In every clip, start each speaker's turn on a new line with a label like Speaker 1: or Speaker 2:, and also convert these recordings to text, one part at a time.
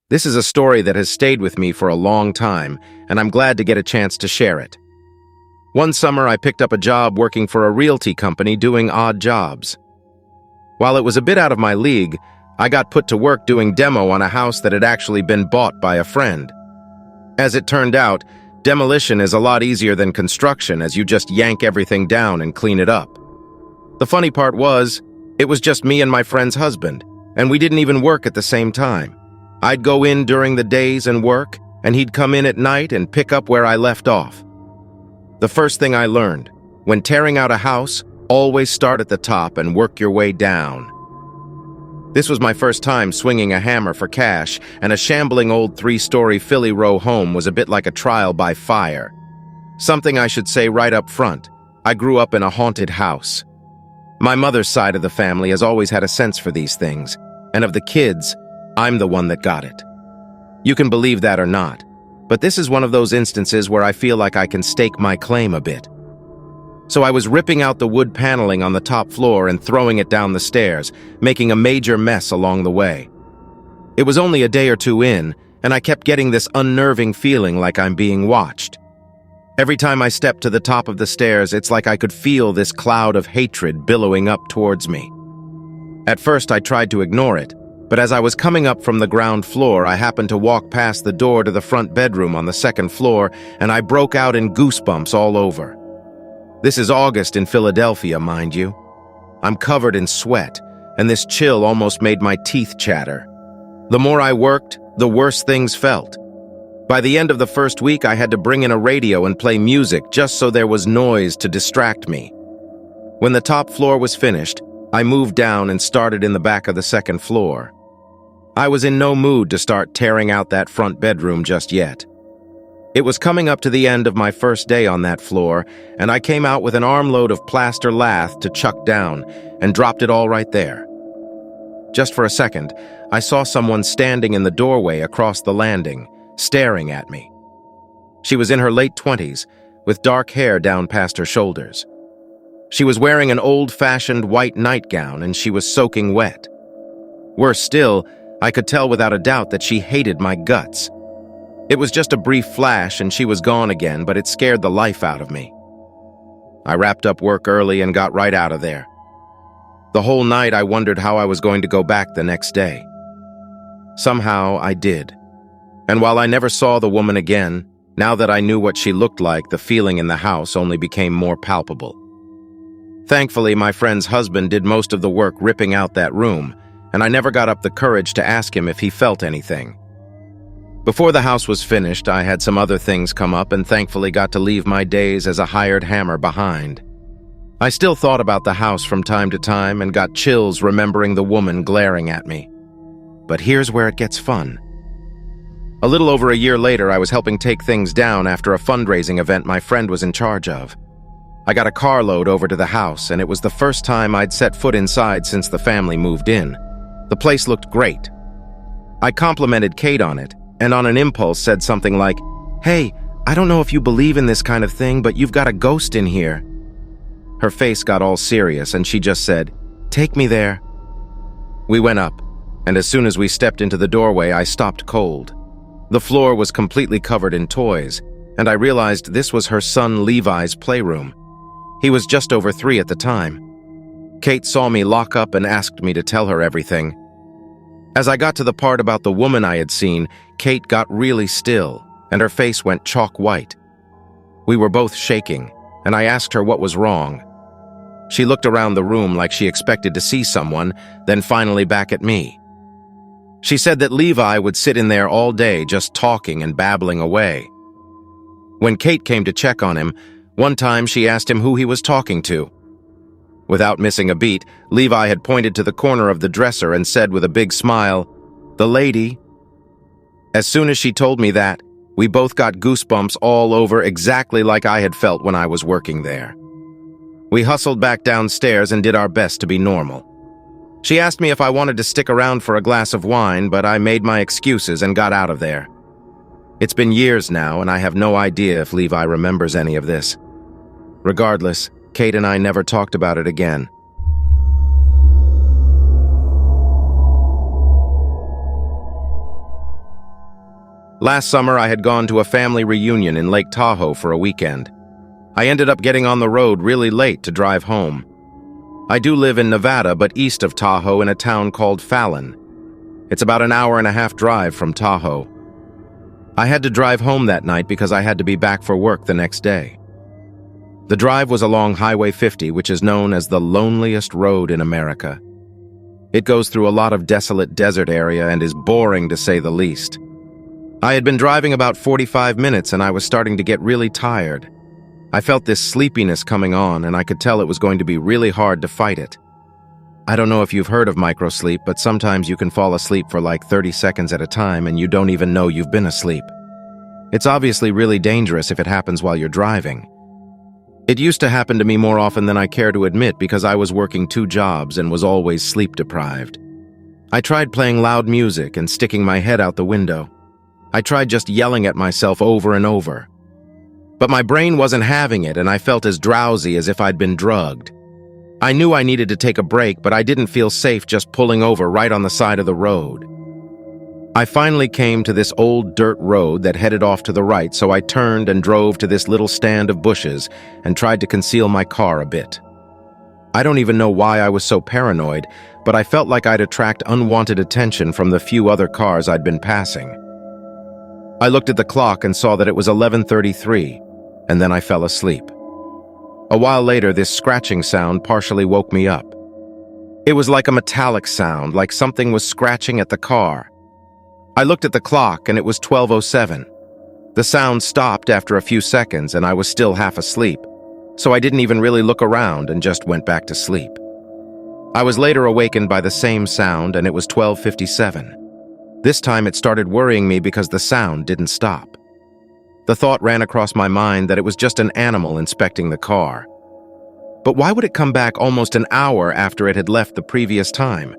Speaker 1: This is a story that has stayed with me for a long time, and I'm glad to get a chance to share it. One summer, I picked up a job working for a realty company doing odd jobs. While it was a bit out of my league, I got put to work doing demo on a house that had actually been bought by a friend. As it turned out, demolition is a lot easier than construction, as you just yank everything down and clean it up. The funny part was, it was just me and my friend's husband, and we didn't even work at the same time. I'd go in during the days and work, and he'd come in at night and pick up where I left off. The first thing I learned, when tearing out a house, always start at the top and work your way down. This was my first time swinging a hammer for cash, and a shambling old 3-story Philly row home was a bit like a trial by fire. Something I should say right up front, I grew up in a haunted house. My mother's side of the family has always had a sense for these things, and of the kids, I'm the one that got it. You can believe that or not, but this is one of those instances where I feel like I can stake my claim a bit. So I was ripping out the wood paneling on the top floor and throwing it down the stairs, making a major mess along the way. It was only a day or two in, and I kept getting this unnerving feeling like I'm being watched. Every time I stepped to the top of the stairs, it's like I could feel this cloud of hatred billowing up towards me. At first, I tried to ignore it, but as I was coming up from the ground floor, I happened to walk past the door to the front bedroom on the second floor, and I broke out in goosebumps all over. This is August in Philadelphia, mind you. I'm covered in sweat, and this chill almost made my teeth chatter. The more I worked, the worse things felt. By the end of the first week, I had to bring in a radio and play music just so there was noise to distract me. When the top floor was finished, I moved down and started in the back of the second floor. I was in no mood to start tearing out that front bedroom just yet. It was coming up to the end of my first day on that floor, and I came out with an armload of plaster lath to chuck down and dropped it all right there. Just for a second, I saw someone standing in the doorway across the landing, staring at me. She was in her late 20s, with dark hair down past her shoulders. She was wearing an old-fashioned white nightgown, and she was soaking wet. Worse still, I could tell without a doubt that she hated my guts. It was just a brief flash and she was gone again, but it scared the life out of me. I wrapped up work early and got right out of there. The whole night I wondered how I was going to go back the next day. Somehow I did. And while I never saw the woman again, now that I knew what she looked like, the feeling in the house only became more palpable. Thankfully, my friend's husband did most of the work ripping out that room, and I never got up the courage to ask him if he felt anything. Before the house was finished, I had some other things come up and thankfully got to leave my days as a hired hammer behind. I still thought about the house from time to time and got chills remembering the woman glaring at me. But here's where it gets fun. A little over a year later, I was helping take things down after a fundraising event my friend was in charge of. I got a carload over to the house, and it was the first time I'd set foot inside since the family moved in. The place looked great. I complimented Kate on it, and on an impulse said something like, "Hey, I don't know if you believe in this kind of thing, but you've got a ghost in here." Her face got all serious, and she just said, "Take me there." We went up, and as soon as we stepped into the doorway, I stopped cold. The floor was completely covered in toys, and I realized this was her son Levi's playroom. He was just over 3 at the time. Kate saw me lock up and asked me to tell her everything. As I got to the part about the woman I had seen, Kate got really still, and her face went chalk white. We were both shaking, and I asked her what was wrong. She looked around the room like she expected to see someone, then finally back at me. She said that Levi would sit in there all day just talking and babbling away. When Kate came to check on him, one time she asked him who he was talking to. Without missing a beat, Levi had pointed to the corner of the dresser and said with a big smile, "The lady." As soon as she told me that, we both got goosebumps all over exactly like I had felt when I was working there. We hustled back downstairs and did our best to be normal. She asked me if I wanted to stick around for a glass of wine, but I made my excuses and got out of there. It's been years now, and I have no idea if Levi remembers any of this. Regardless, Kate and I never talked about it again. Last summer, I had gone to a family reunion in Lake Tahoe for a weekend. I ended up getting on the road really late to drive home. I do live in Nevada, but east of Tahoe in a town called Fallon. It's about an hour-and-a-half drive from Tahoe. I had to drive home that night because I had to be back for work the next day. The drive was along Highway 50, which is known as the loneliest road in America. It goes through a lot of desolate desert area and is boring to say the least. I had been driving about 45 minutes and I was starting to get really tired. I felt this sleepiness coming on and I could tell it was going to be really hard to fight it. I don't know if you've heard of microsleep, but sometimes you can fall asleep for like 30 seconds at a time and you don't even know you've been asleep. It's obviously really dangerous if it happens while you're driving. It used to happen to me more often than I care to admit because I was working 2 jobs and was always sleep deprived. I tried playing loud music and sticking my head out the window. I tried just yelling at myself over and over. But my brain wasn't having it and I felt as drowsy as if I'd been drugged. I knew I needed to take a break, but I didn't feel safe just pulling over right on the side of the road. I finally came to this old dirt road that headed off to the right, so I turned and drove to this little stand of bushes and tried to conceal my car a bit. I don't even know why I was so paranoid, but I felt like I'd attract unwanted attention from the few other cars I'd been passing. I looked at the clock and saw that it was 11:33, and then I fell asleep. A while later, this scratching sound partially woke me up. It was like a metallic sound, like something was scratching at the car. I looked at the clock and it was 12:07. The sound stopped after a few seconds and I was still half asleep, so I didn't even really look around and just went back to sleep. I was later awakened by the same sound and it was 12:57. This time it started worrying me because the sound didn't stop. The thought ran across my mind that it was just an animal inspecting the car. But why would it come back almost an hour after it had left the previous time?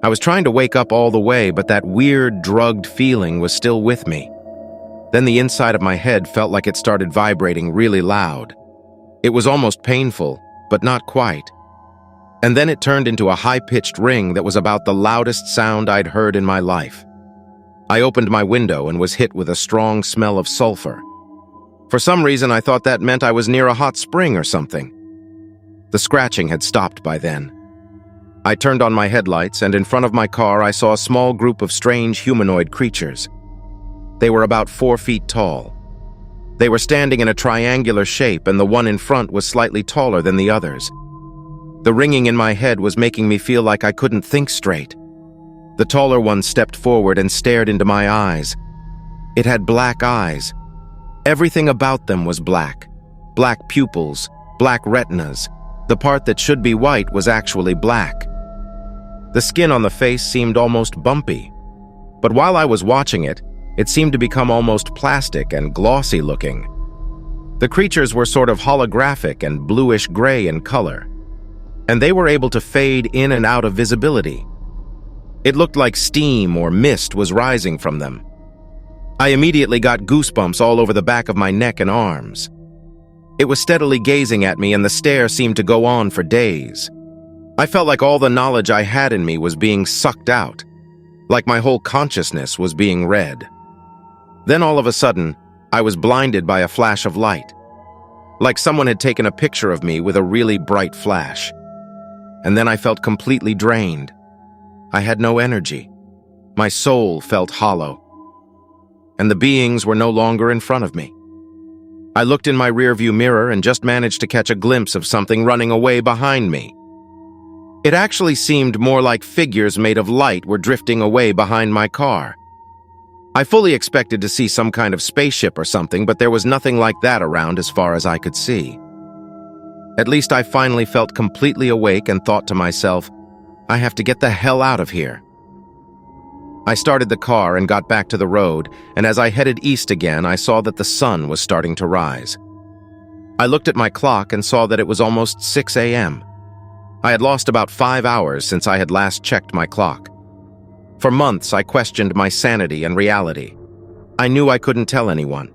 Speaker 1: I was trying to wake up all the way, but that weird, drugged feeling was still with me. Then the inside of my head felt like it started vibrating really loud. It was almost painful, but not quite. And then it turned into a high-pitched ring that was about the loudest sound I'd heard in my life. I opened my window and was hit with a strong smell of sulfur. For some reason, I thought that meant I was near a hot spring or something. The scratching had stopped by then. I turned on my headlights, and in front of my car I saw a small group of strange humanoid creatures. They were about 4 feet tall. They were standing in a triangular shape, and the one in front was slightly taller than the others. The ringing in my head was making me feel like I couldn't think straight. The taller one stepped forward and stared into my eyes. It had black eyes. Everything about them was black. Black pupils, black retinas. The part that should be white was actually black. The skin on the face seemed almost bumpy. But while I was watching it, it seemed to become almost plastic and glossy looking. The creatures were sort of holographic and bluish-gray in color, and they were able to fade in and out of visibility. It looked like steam or mist was rising from them. I immediately got goosebumps all over the back of my neck and arms. It was steadily gazing at me, and the stare seemed to go on for days. I felt like all the knowledge I had in me was being sucked out, like my whole consciousness was being read. Then all of a sudden, I was blinded by a flash of light, like someone had taken a picture of me with a really bright flash. And then I felt completely drained. I had no energy. My soul felt hollow. And the beings were no longer in front of me. I looked in my rearview mirror and just managed to catch a glimpse of something running away behind me. It actually seemed more like figures made of light were drifting away behind my car. I fully expected to see some kind of spaceship or something, but there was nothing like that around as far as I could see. At least I finally felt completely awake and thought to myself, I have to get the hell out of here. I started the car and got back to the road, and as I headed east again, I saw that the sun was starting to rise. I looked at my clock and saw that it was almost 6 a.m. I had lost about 5 hours since I had last checked my clock. For months, I questioned my sanity and reality. I knew I couldn't tell anyone.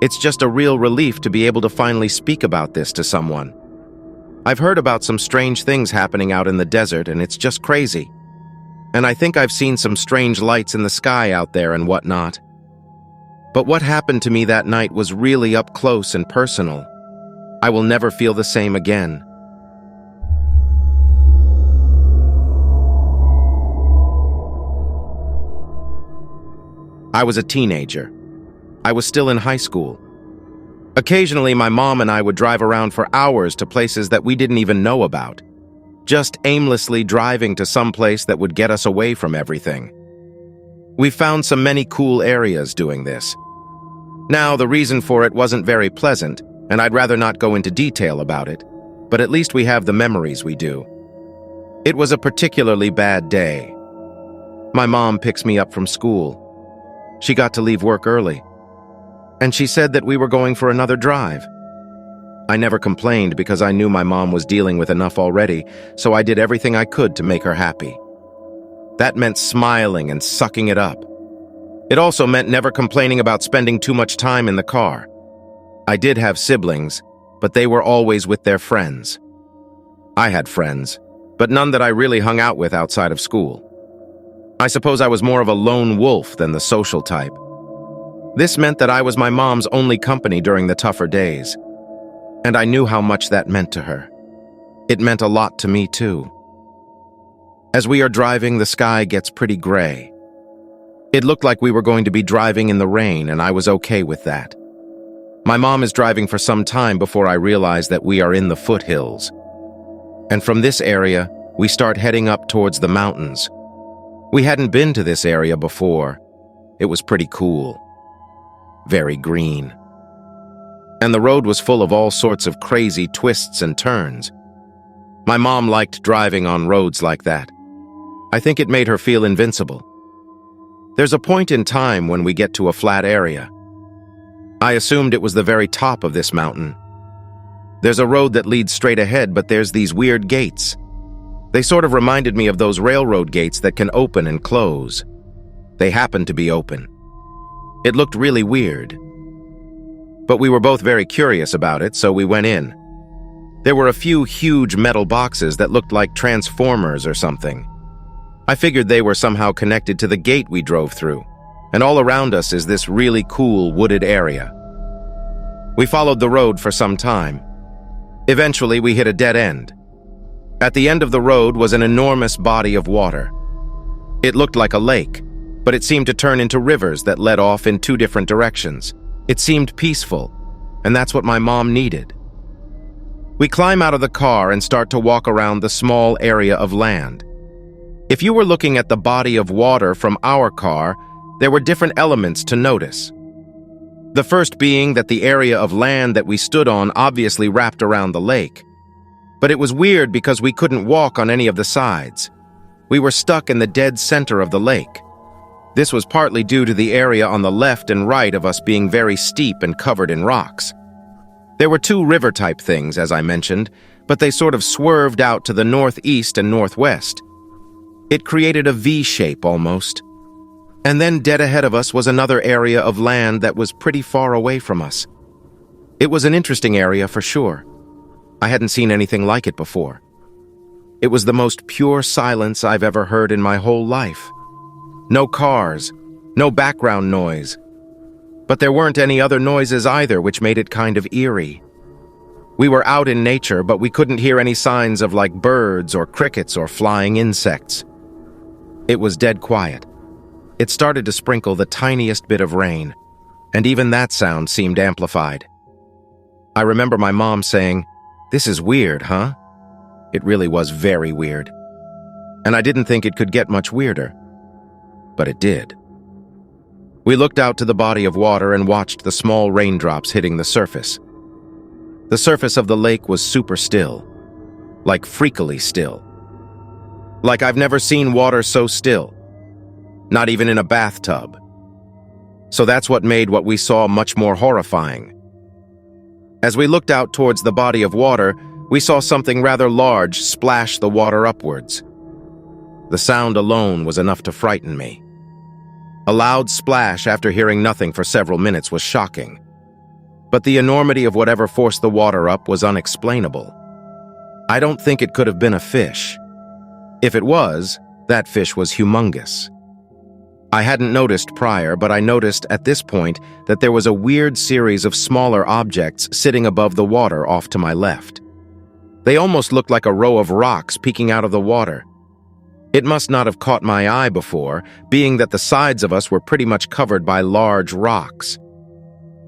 Speaker 1: It's just a real relief to be able to finally speak about this to someone. I've heard about some strange things happening out in the desert, and it's just crazy. And I think I've seen some strange lights in the sky out there and whatnot. But what happened to me that night was really up close and personal. I will never feel the same again. I was a teenager. I was still in high school. Occasionally, my mom and I would drive around for hours to places that we didn't even know about, just aimlessly driving to some place that would get us away from everything. We found many cool areas doing this. Now, the reason for it wasn't very pleasant, and I'd rather not go into detail about it, but at least we have the memories we do. It was a particularly bad day. My mom picks me up from school. She got to leave work early, and she said that we were going for another drive. I never complained because I knew my mom was dealing with enough already, so I did everything I could to make her happy. That meant smiling and sucking it up. It also meant never complaining about spending too much time in the car. I did have siblings, but they were always with their friends. I had friends, but none that I really hung out with outside of school. I suppose I was more of a lone wolf than the social type. This meant that I was my mom's only company during the tougher days, and I knew how much that meant to her. It meant a lot to me, too. As we are driving, the sky gets pretty gray. It looked like we were going to be driving in the rain, and I was okay with that. My mom is driving for some time before I realize that we are in the foothills. And from this area, we start heading up towards the mountains. We hadn't been to this area before. It was pretty cool. Very green. And the road was full of all sorts of crazy twists and turns. My mom liked driving on roads like that. I think it made her feel invincible. There's a point in time when we get to a flat area. I assumed it was the very top of this mountain. There's a road that leads straight ahead, but there's these weird gates. They sort of reminded me of those railroad gates that can open and close. They happened to be open. It looked really weird. But we were both very curious about it, so we went in. There were a few huge metal boxes that looked like transformers or something. I figured they were somehow connected to the gate we drove through, and all around us is this really cool wooded area. We followed the road for some time. Eventually, we hit a dead end. At the end of the road was an enormous body of water. It looked like a lake, but it seemed to turn into rivers that led off in two different directions. It seemed peaceful, and that's what my mom needed. We climb out of the car and start to walk around the small area of land. If you were looking at the body of water from our car, there were different elements to notice. The first being that the area of land that we stood on obviously wrapped around the lake. But it was weird because we couldn't walk on any of the sides. We were stuck in the dead center of the lake. This was partly due to the area on the left and right of us being very steep and covered in rocks. There were two river-type things, as I mentioned, but they sort of swerved out to the northeast and northwest. It created a V shape almost. And then dead ahead of us was another area of land that was pretty far away from us. It was an interesting area for sure. I hadn't seen anything like it before. It was the most pure silence I've ever heard in my whole life. No cars, no background noise. But there weren't any other noises either, which made it kind of eerie. We were out in nature, but we couldn't hear any signs of like birds or crickets or flying insects. It was dead quiet. It started to sprinkle the tiniest bit of rain, and even that sound seemed amplified. I remember my mom saying, "This is weird, huh?" It really was very weird. And I didn't think it could get much weirder. But it did. We looked out to the body of water and watched the small raindrops hitting the surface. The surface of the lake was super still, like freakily still. Like I've never seen water so still, not even in a bathtub. So that's what made what we saw much more horrifying. As we looked out towards the body of water, we saw something rather large splash the water upwards. The sound alone was enough to frighten me. A loud splash after hearing nothing for several minutes was shocking. But the enormity of whatever forced the water up was unexplainable. I don't think it could have been a fish. If it was, that fish was humongous. I hadn't noticed prior, but I noticed at this point that there was a weird series of smaller objects sitting above the water off to my left. They almost looked like a row of rocks peeking out of the water. It must not have caught my eye before, being that the sides of us were pretty much covered by large rocks.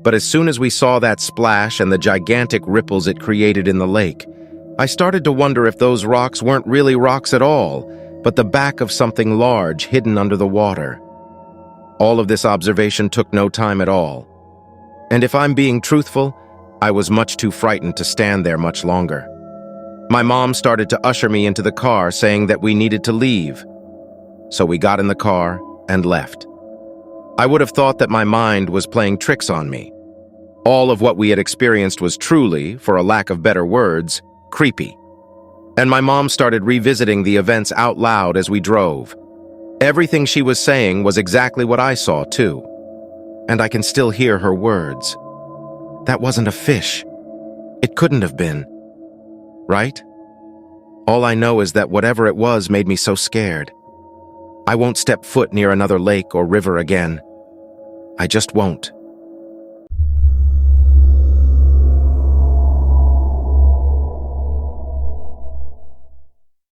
Speaker 1: But as soon as we saw that splash and the gigantic ripples it created in the lake, I started to wonder if those rocks weren't really rocks at all, but the back of something large hidden under the water. All of this observation took no time at all. And if I'm being truthful, I was much too frightened to stand there much longer. My mom started to usher me into the car, saying that we needed to leave. So we got in the car and left. I would have thought that my mind was playing tricks on me. All of what we had experienced was truly, for a lack of better words, creepy. And my mom started revisiting the events out loud as we drove. Everything she was saying was exactly what I saw, too. And I can still hear her words. That wasn't a fish. It couldn't have been. Right? All I know is that whatever it was made me so scared. I won't step foot near another lake or river again. I just won't.